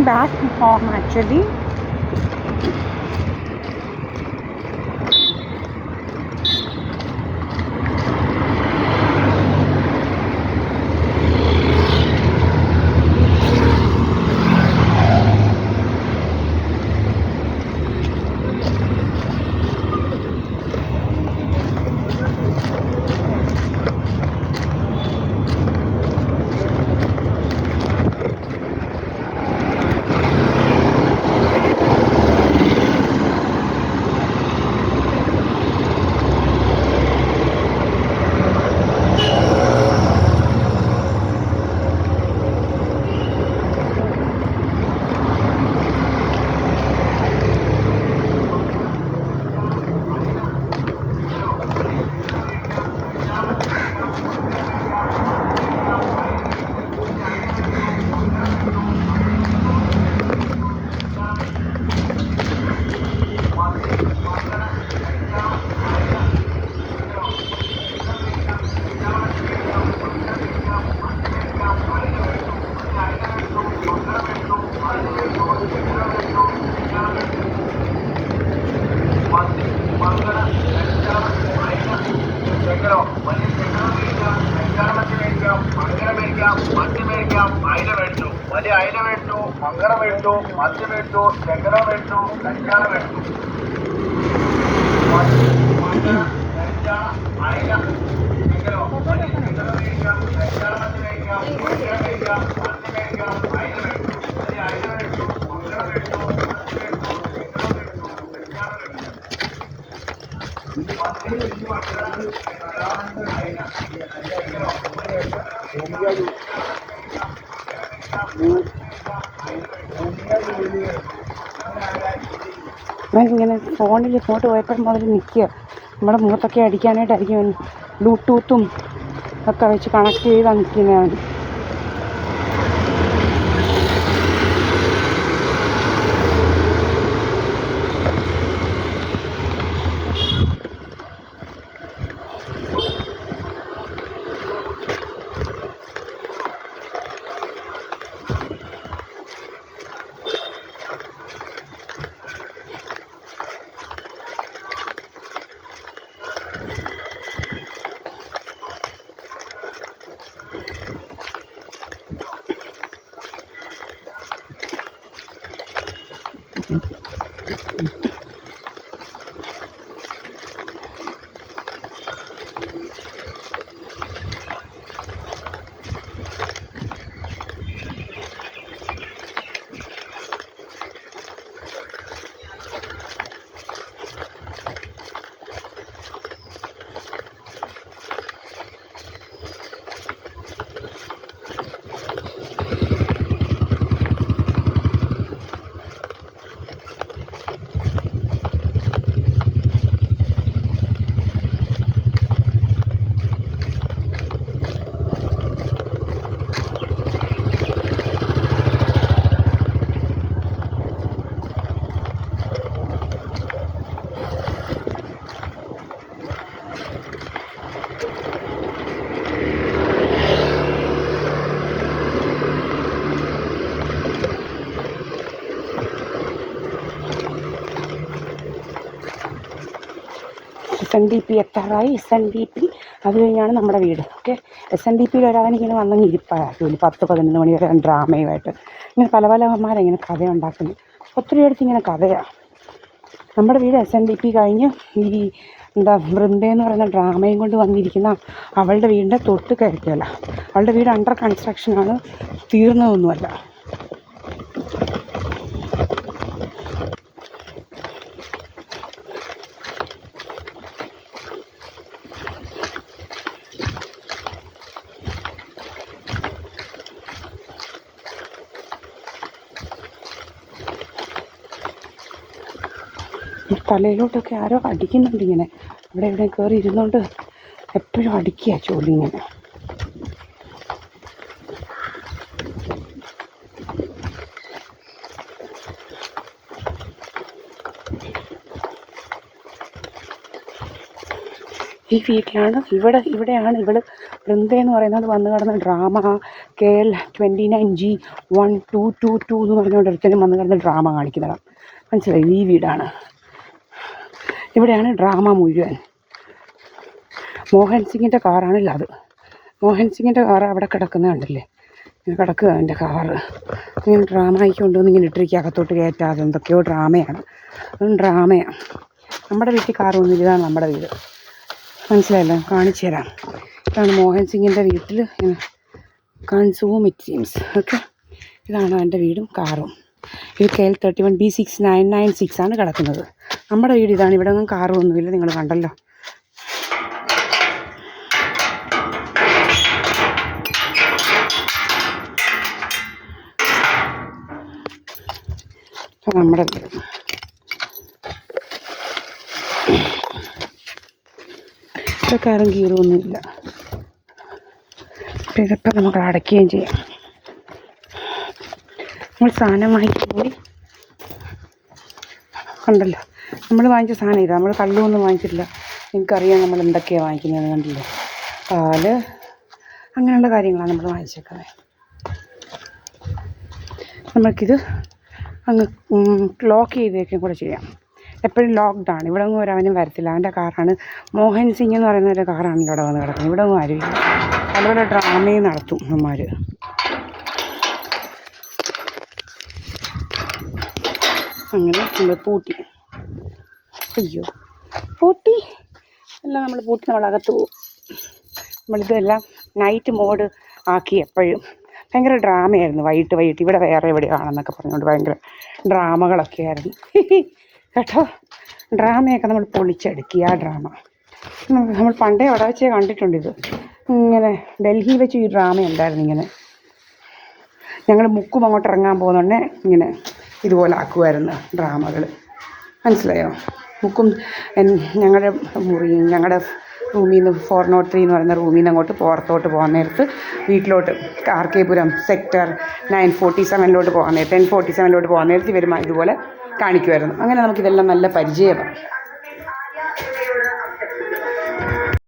going back home actually. വലിയ അയില വേണ്ടു, മങ്കട വേണ്ടു, മത്സ്യം വേണ്ടു, ചെങ്കട വേണ്ടു, കഞ്ചാള വേണ്ടു. അയില ചെങ്കലോ വലിയ ചെങ്കട മേടിക്കാം, കഞ്ചാള മത്സ്യം മേടിക്കാം, മങ്കട മേടിക്കാം, മത്സ്യം മേടിക്കാം, അയില വേണ്ടു. വലിയ അയില വേണ്ടു, മങ്കട വേണ്ടു, മത്സ്യം വേണ്ടു, ചെങ്കട വേണ്ടു, കഞ്ചാള വേണ്ടു. ഇങ്ങനെ ഫോണിൽ ഇങ്ങോട്ട് പോയപ്പോൾ മുതൽ നിൽക്കുക. നമ്മുടെ മുഖത്തൊക്കെ അടിക്കാനായിട്ടായിരിക്കും ബ്ലൂടൂത്തും ഒക്കെ വെച്ച് കണക്ട് ചെയ്താണ് നിൽക്കുന്നതാണ്. SNDP എത്താറായി. SNDP അത് കഴിഞ്ഞാണ് നമ്മുടെ വീട്. ഓക്കെ, SNDPയിൽ ഒരാളിങ്ങനെ വന്നങ്ങ് ഇരിപ്പായിരുന്നു 10-11 മണി വരെ ഡ്രാമയുമായിട്ട്. ഇങ്ങനെ പല പലമാരിങ്ങനെ കഥയുണ്ടാക്കുന്നു. ഒത്തിരി അടുത്ത് ഇങ്ങനെ കഥയാണ്. നമ്മുടെ വീട് SNDP കഴിഞ്ഞ് ഈ വൃന്ദയെന്ന് പറയുന്ന ഡ്രാമയും കൊണ്ട് വന്നിരിക്കുന്ന അവളുടെ വീടിൻ്റെ തൊട്ട് കയറ്റല്ല. അവളുടെ വീട് അണ്ടർ കൺസ്ട്രക്ഷനാണ്, തീർന്നതൊന്നുമല്ല. തലയിലോട്ടൊക്കെ ആരോ അടിക്കുന്നുണ്ട് ഇങ്ങനെ. അവിടെ ഇവിടെ കയറി ഇരുന്നുകൊണ്ട് എപ്പോഴും അടിക്കുക ചോലി ഇങ്ങനെ. ഈ വീട്ടിലാണ് ഇവിടെയാണ് ഇവള് വൃന്ദയെന്ന് പറയുന്നത് വന്ന് കിടന്ന ഡ്രാമ KL29G1222 എന്ന് പറഞ്ഞുകൊണ്ട് ഒരുത്തനും വന്ന് കിടന്ന് ഡ്രാമ കാണിക്കുന്നതാണ്. മനസ്സിലായി? ഈ വീടാണ്. ഇവിടെയാണ് ഡ്രാമ മുഴുവൻ. മോഹൻ സിംഗിൻ്റെ കാറാണില്ല അത്. മോഹൻ സിംഗിൻ്റെ കാറ് അവിടെ കിടക്കുന്നത് ഇങ്ങനെ കിടക്കുക എൻ്റെ കാറ്. ഇങ്ങനെ ഡ്രാമയ്ക്ക് കൊണ്ടുവന്ന് ഇങ്ങനെ ഇട്ടിരിക്കുക, അകത്തോട്ട് കയറ്റാതെ. എന്തൊക്കെയോ ഡ്രാമയാണ്. അതും ഡ്രാമയാണ്. നമ്മുടെ വീട്ടിൽ കാറൊന്നുമില്ല. ഇതാണ് നമ്മുടെ വീട്. മനസ്സിലായല്ലോ? കാണിച്ചു തരാം. ഇതാണ് മോഹൻ സിംഗിൻ്റെ വീട്ടിൽ ഇങ്ങനെ കൺസൂം ഇറ്റ് സീംസ്. ഓക്കെ, ഇതാണ് എൻ്റെ വീടും കാറും. ഇത് KL31B6996 ആണ് കിടക്കുന്നത്. നമ്മുടെ വീട് ഇതാണ്. ഇവിടെ ഒന്നും കാറും ഒന്നുമില്ല. നിങ്ങൾ കണ്ടല്ലോ. നമ്മുടെ വീട് കാറും കീറുമൊന്നുമില്ല. ഇതൊക്കെ നമുക്ക് അടയ്ക്കുകയും ചെയ്യാം. നമ്മൾ സാധനം വാങ്ങിക്കാൻ പോയി കണ്ടല്ലോ. നമ്മൾ വാങ്ങിച്ച സാധനം ഇതാ. നമ്മൾ കള്ളൊന്നും വാങ്ങിച്ചിട്ടില്ല. നിങ്ങൾക്കറിയാം നമ്മൾ എന്തൊക്കെയാണ് വാങ്ങിക്കുന്നത്. കണ്ടില്ലേ? പാല്, അങ്ങനെയുള്ള കാര്യങ്ങളാണ് നമ്മൾ വാങ്ങിച്ചേക്കുന്നത്. നമുക്കിത് അങ്ങ് ലോക്ക് ചെയ്തേക്കും കൂടെ ചെയ്യാം. എപ്പോഴും ലോക്ക്ഡാണ്. ഇവിടെ ഒന്നും ഒരവനും വരത്തില്ല. അവൻ്റെ കാറാണ്. മോഹൻ സിംഗ് എന്ന് പറയുന്ന ഒരു കാറാണ് ഇവിടെ വന്ന് കിടക്കുന്നത്. ഇവിടെ ഒന്നും ആരുമില്ല. പല പല ഡ്രാമയും നടത്തും അമ്മമാർ. അങ്ങനെ നമ്മൾ പൂട്ടി. അയ്യോ, പൂട്ടി എല്ലാം നമ്മൾ പൂട്ടി. നമ്മളകത്ത് പോകും. നമ്മളിതെല്ലാം നൈറ്റ് മോഡ് ആക്കി. എപ്പോഴും ഭയങ്കര ഡ്രാമയായിരുന്നു. വൈകിട്ട് ഇവിടെ വേറെ എവിടെയാണെന്നൊക്കെ പറഞ്ഞുകൊണ്ട് ഭയങ്കര ഡ്രാമകളൊക്കെ ആയിരുന്നു കേട്ടോ. ഡ്രാമയൊക്കെ നമ്മൾ പൊളിച്ചടുക്കി. ആ ഡ്രാമ നമ്മൾ പണ്ടേ അവിടെ വെച്ചേ കണ്ടിട്ടുണ്ട്. ഇത് ഇങ്ങനെ ഡൽഹിയിൽ വെച്ച് ഈ ഡ്രാമ ഉണ്ടായിരുന്നു. ഇങ്ങനെ ഞങ്ങൾ മുക്കും അങ്ങോട്ട് ഇറങ്ങാൻ പോകുന്നുണ്ടേ ഇങ്ങനെ ഇതുപോലെ ആക്കുമായിരുന്നു ഡ്രാമകൾ. മനസ്സിലായോ? മുക്കും ഞങ്ങളുടെ ഞങ്ങളുടെ റൂമിൽ നിന്ന് 403 എന്ന് പറയുന്ന റൂമിൽ നിന്ന് അങ്ങോട്ട് പുറത്തോട്ട് പോകാൻ നേരത്ത് വീട്ടിലോട്ട് RK-പുരം സെക്ടർ 947 പോകാൻ നേരത്ത് 1047 പോകാൻ നേരത്ത് ഇവർ ഇതുപോലെ കാണിക്കുമായിരുന്നു. അങ്ങനെ നമുക്കിതെല്ലാം നല്ല പരിചയമാണ്.